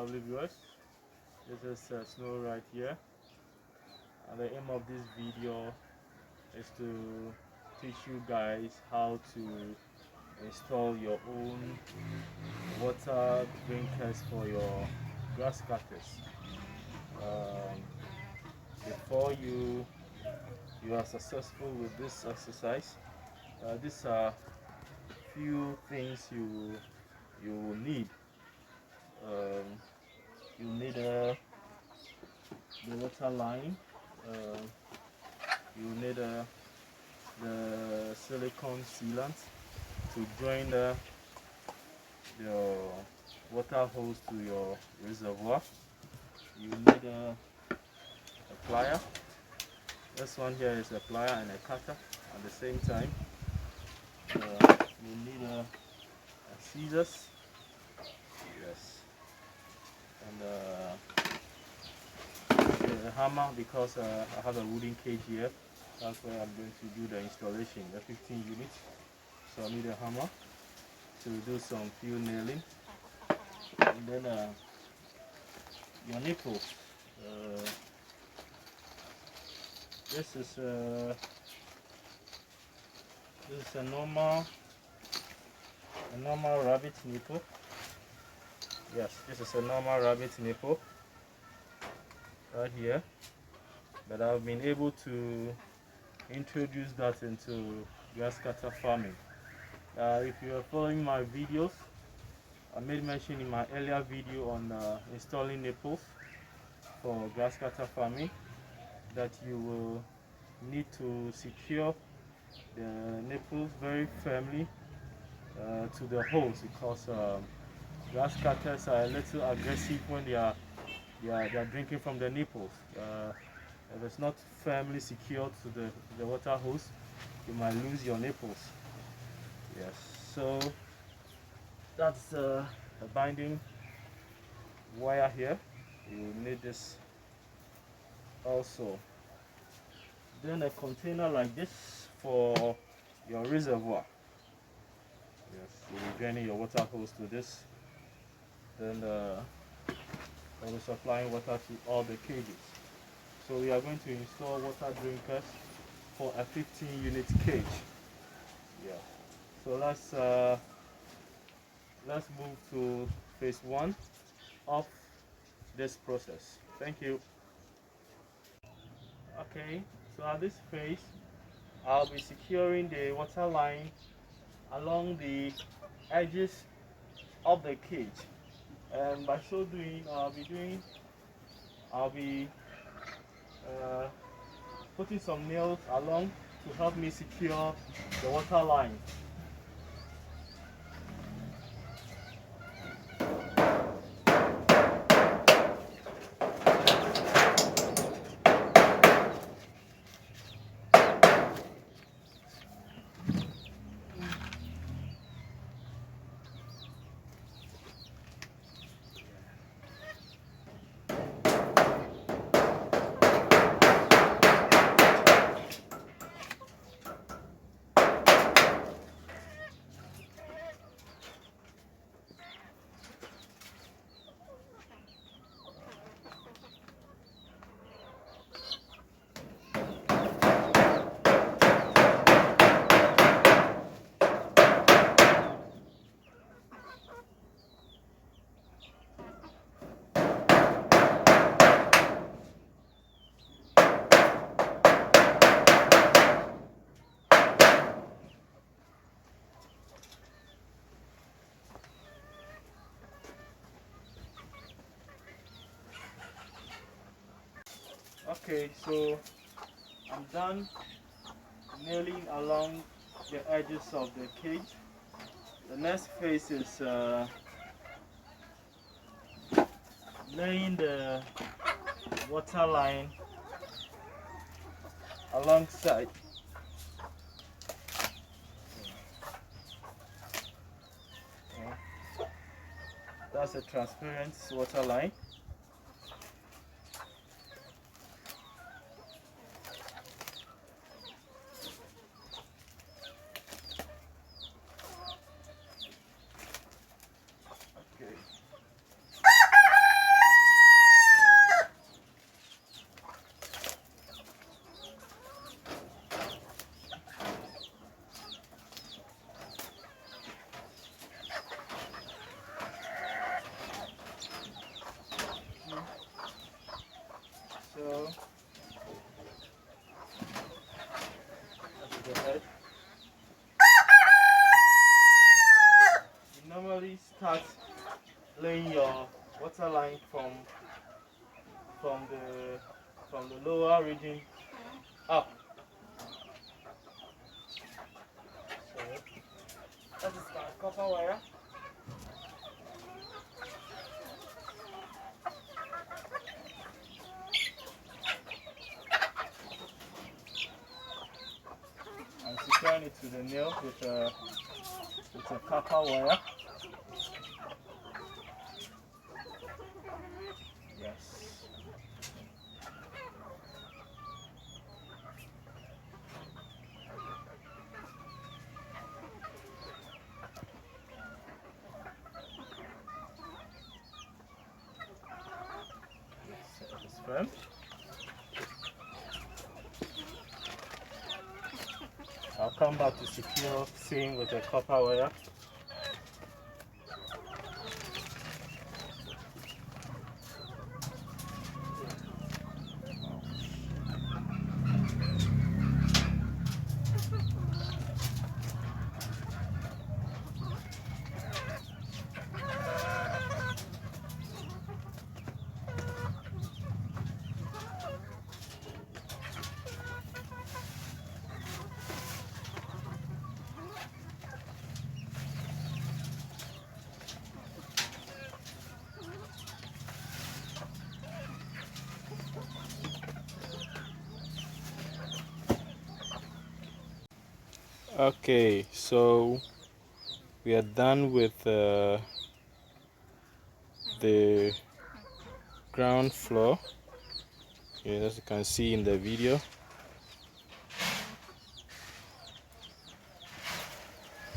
lovely viewers. This is Snow right here, and the aim of this video is to teach you guys how to install your own water drinkers for your grass cutters. Before you are successful with this exercise, these are few things you will need. You need the water line. You need the silicone sealant to join your water hose to your reservoir. You need a plier. This one here is a plier and a cutter at the same time. You need a scissors. Yes. And a hammer, because I have a wooden cage here. That's where I'm going to do the installation, the 15 units. So I need a hammer to do some few nailing. And then your nipples. This is a normal rabbit nipple. Yes, this is a normal rabbit nipple right here, but I've been able to introduce that into grasscutter farming. If you are following my videos, I made mention in my earlier video on installing nipples for grasscutter farming that you will need to secure the nipples very firmly to the hose, because grass cutters are a little aggressive when they are drinking from the nipples. If it's not firmly secured to the water hose, you might lose your nipples. Yes, so that's a binding wire here. You need this also. Then a container like this for your reservoir. Yes, you'll be draining your water hose to this. Then I'll be supplying water to all the cages. So we are going to install water drinkers for a 15 unit cage. Yeah. So let's move to phase 1 of this process. Thank you. Okay, so at this phase, I'll be securing the water line along the edges of the cage, and by so doing, I'll be putting some nails along to help me secure the water line. Okay, so I'm done nailing along the edges of the cage. The next phase is laying the water line alongside. That's a transparent water line. usually start laying your water line from the lower region up. So that is my copper wire. I'm securing it to the nail with a copper wire. Yes. Yes, it is firm. I'll come back to secure same with the copper wire. Okay, so we are done with the ground floor. As you can see in the video.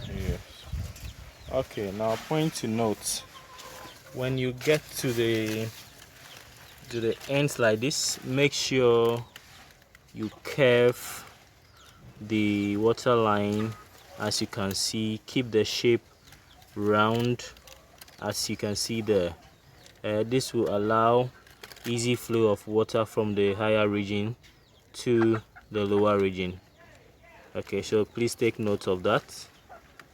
Yes. Okay, now point to note, when you get to the ends like this, make sure you curve the water line. As you can see, keep the shape round, as you can see there. This will allow easy flow of water from the higher region to the lower region. Okay, so please take note of that.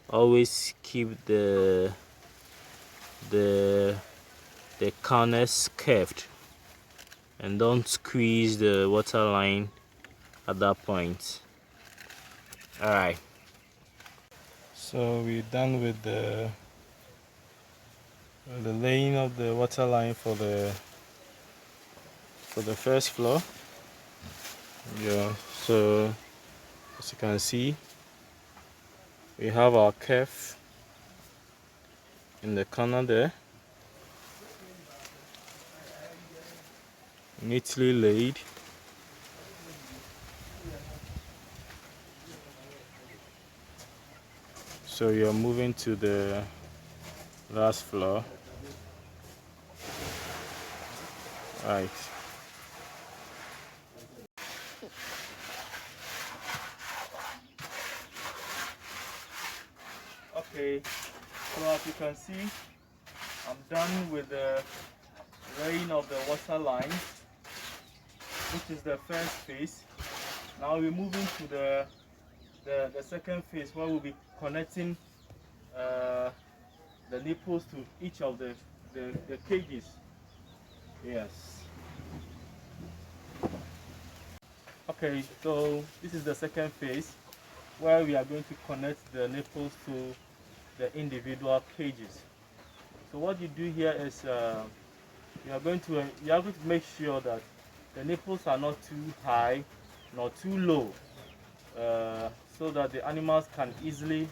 Always keep the corners curved and don't squeeze the water line at that point. Alright, so we're done with the laying of the water line for the first floor. Yeah, so as you can see, we have our curve in the corner there, neatly laid. So you're moving to the last floor. Right. Okay, so as you can see, I'm done with the laying of the water line, which is the first phase. Now we're moving to the second phase, where we'll be connecting the nipples to each of the cages. Yes. Okay, so this is the second phase, where we are going to connect the nipples to the individual cages. So what you do here is you are going to make sure that the nipples are not too high nor too low, so that the animals can easily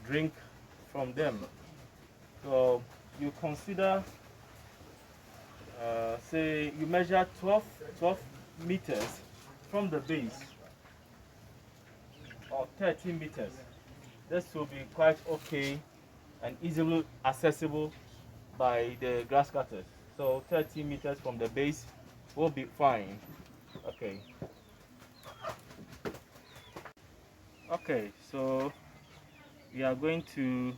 drink from them. So you consider, say you measure 12 meters from the base, or 13 meters. This will be quite okay and easily accessible by the grass cutters. So 30 meters from the base will be fine. Okay. Okay, so we are going to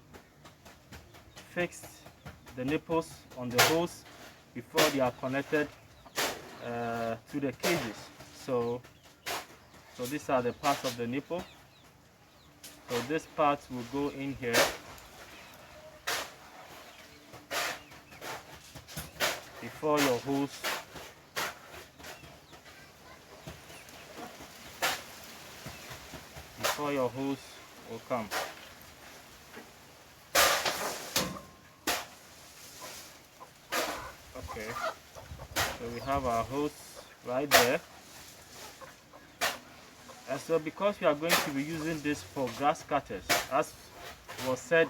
fix the nipples on the hose before they are connected to the cages. So these are the parts of the nipple. So this part will go in here. before your hose will come. Okay, so we have our hose right there. And so because we are going to be using this for grass cutters, as was said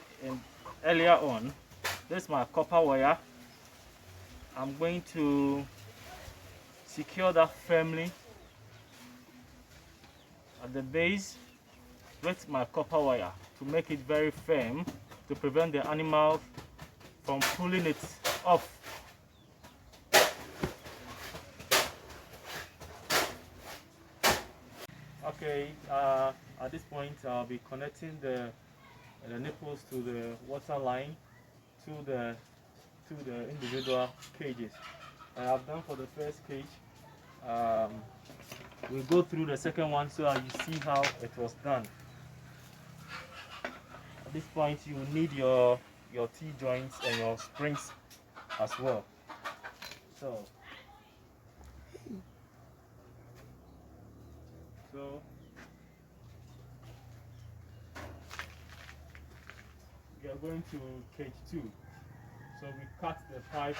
earlier on, this is my copper wire. I'm going to secure that firmly at the base with my copper wire to make it very firm, to prevent the animal from pulling it off. Okay, at this point I'll be connecting the nipples to the water line to the individual cages. I have done for the first cage. We'll go through the second one so that you see how it was done. At this point you will need your T-joints and your springs as well. So we are going to cage 2. So we cut the pipe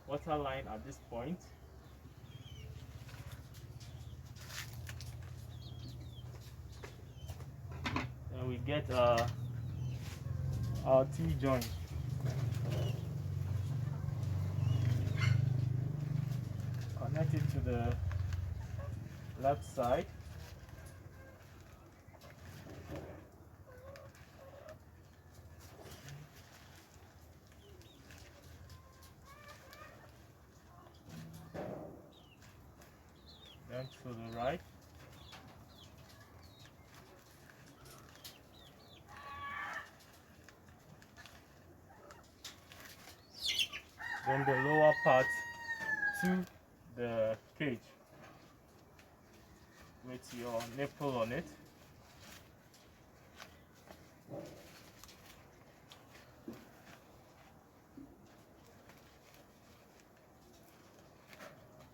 water line at this point. And we get our T-joint. Connect it to the left side. Then to the right. Then the lower part to the cage with your nipple on it.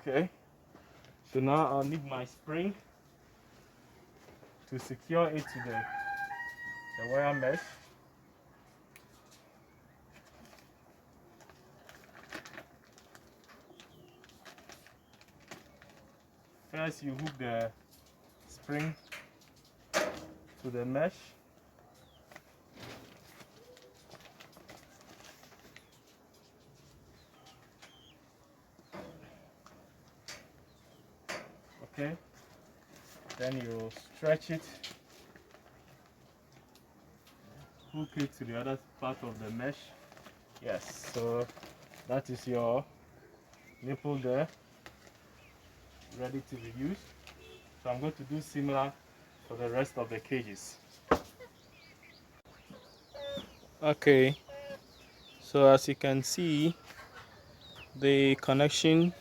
Okay, so now I'll need my spring to secure it to the wire mesh. First you hook the spring to the mesh. Okay, then you stretch it, hook it to the other part of the mesh. Yes, so that is your nipple there, ready to be used. So I'm going to do similar for the rest of the cages. Okay, so as you can see, the connection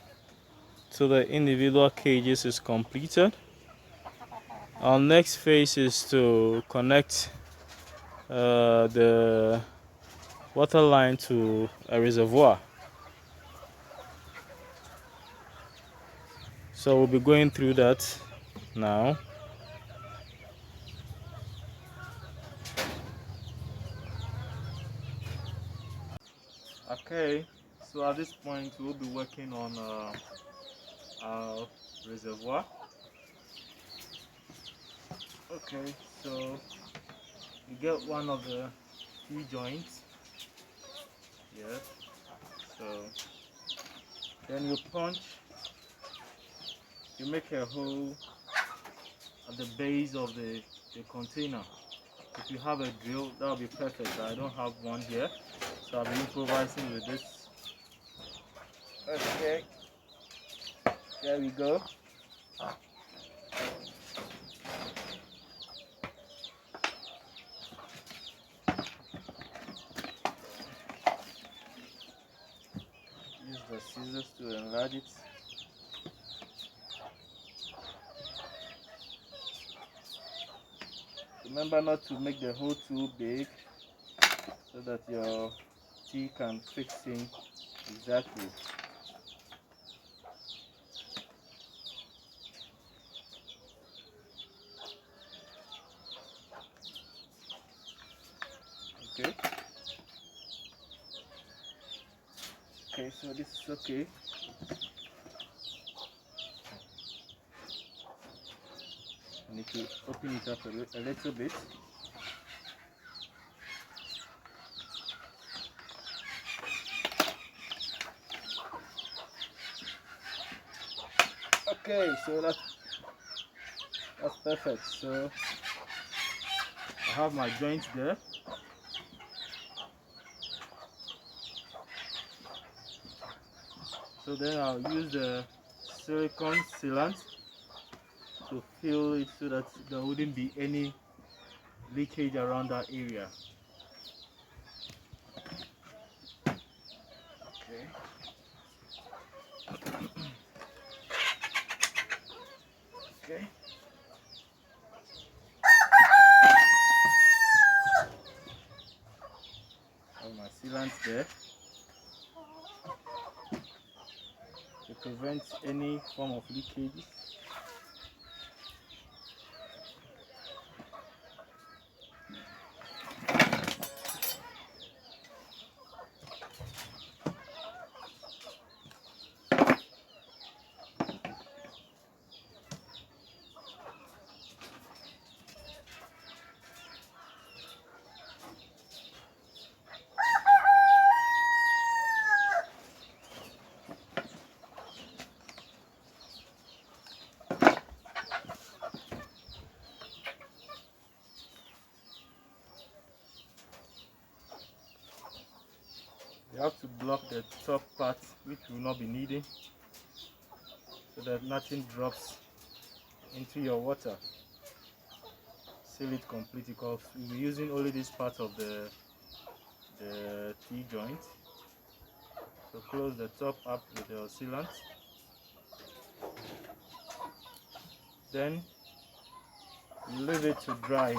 to the individual cages is completed. Our next phase is to connect the water line to a reservoir. So we'll be going through that now. Okay, so at this point we'll be working on our reservoir. Okay, so you get one of the T-joints. Yes. So then you punch. You make a hole at the base of the container. If you have a drill, that will be perfect. I don't have one here, so I'll be improvising with this. Okay, there we go. Use the scissors to enlarge it. Remember not to make the hole too big so that your tea can fix in Exactly. Okay. Okay, so this is okay. I need to open it up a little bit. Okay, so that's perfect. So I have my joint there. So then I'll use the silicone sealant to fill it so that there wouldn't be any leakage around that area. Okay. Okay. Have my sealant there to prevent any form of leakage. You have to block the top part, which will not be needing, so that nothing drops into your water. Seal it completely because we'll be using only this part of the T-joint. So close the top up with your sealant. Then you leave it to dry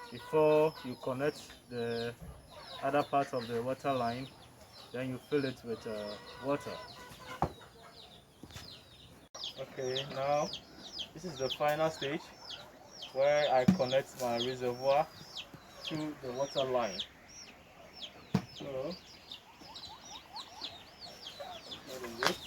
before you connect the other part of the water line. Then you fill it with water. Okay, now this is the final stage where I connect my reservoir to the water line. So that is it.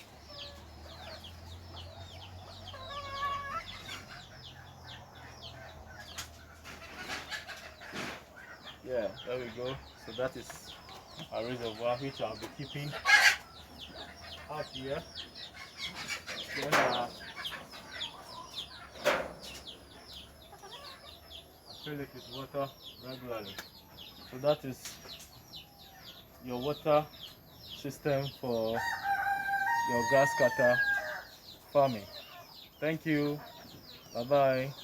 Yeah, there we go. So that is a reservoir which I'll be keeping out here. Then I fill it with water regularly. So that is your water system for your grass cutter farming. Thank you. Bye bye.